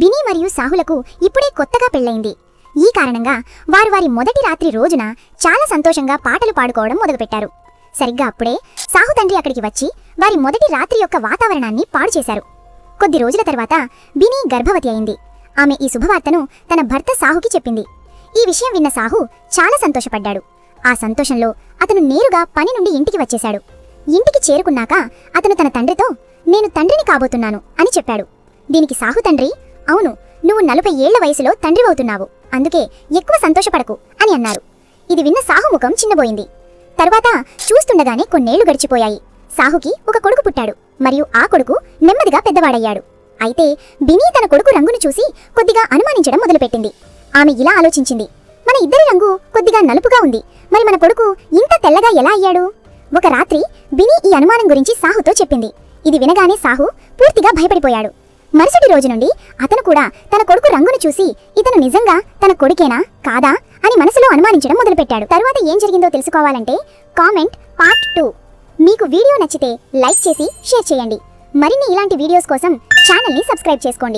బినీ మరియు సాహులకు ఇప్పుడే కొత్తగా పెళ్లైంది. ఈ కారణంగా వారు వారి మొదటి రాత్రి రోజున చాలా సంతోషంగా పాటలు పాడుకోవడం మొదలుపెట్టారు. సరిగ్గా అప్పుడే సాహు తండ్రి అక్కడికి వచ్చి వారి మొదటి రాత్రి యొక్క వాతావరణాన్ని పాడు చేశారు. కొద్ది రోజుల తర్వాత బినీ గర్భవతి అయింది. ఆమె ఈ శుభవార్తను తన భర్త సాహుకి చెప్పింది. ఈ విషయం విన్న సాహు చాలా సంతోషపడ్డాడు. ఆ సంతోషంలో అతను నేరుగా పని నుండి ఇంటికి వచ్చేశాడు. ఇంటికి చేరుకున్నాక అతను తన తండ్రితో, నేను తండ్రిని కాబోతున్నాను అని చెప్పాడు. దీనికి సాహు తండ్రి, అవును, నువ్వు 40 ఏళ్ల వయసులో తండ్రివవుతున్నావు, అందుకే ఎక్కువ సంతోషపడకు అని అన్నారు. ఇది విన్న సాహు ముఖం చిన్నబోయింది. తరువాత చూస్తుండగానే కొన్నేళ్లు గడిచిపోయాయి. సాహుకి ఒక కొడుకు పుట్టాడు మరియు ఆ కొడుకు నెమ్మదిగా పెద్దవాడయ్యాడు. అయితే బినీ తన కొడుకు రంగును చూసి కొద్దిగా అనుమానించడం మొదలుపెట్టింది. ఆమె ఇలా ఆలోచించింది, మన ఇద్దరి రంగు కొద్దిగా నలుపుగా ఉంది, మరి మన కొడుకు ఇంత తెల్లగా ఎలా అయ్యాడు? ఒక రాత్రి బినీ ఈ అనుమానం గురించి సాహుతో చెప్పింది. ఇది వినగానే సాహు పూర్తిగా భయపడిపోయాడు. మరుసటి రోజు నుండి అతను కూడా తన కొడుకు రంగును చూసి ఇతను నిజంగా తన కొడుకేనా కాదా అని మనసులో అనుమానించడం మొదలుపెట్టాడు. తరువాత ఏం జరిగిందో తెలుసుకోవాలంటే కామెంట్ పార్ట్ 2. మీకు వీడియో నచ్చితే లైక్ చేసి షేర్ చేయండి. మరిన్ని ఇలాంటి వీడియోస్ కోసం ఛానల్ని సబ్స్క్రైబ్ చేసుకోండి.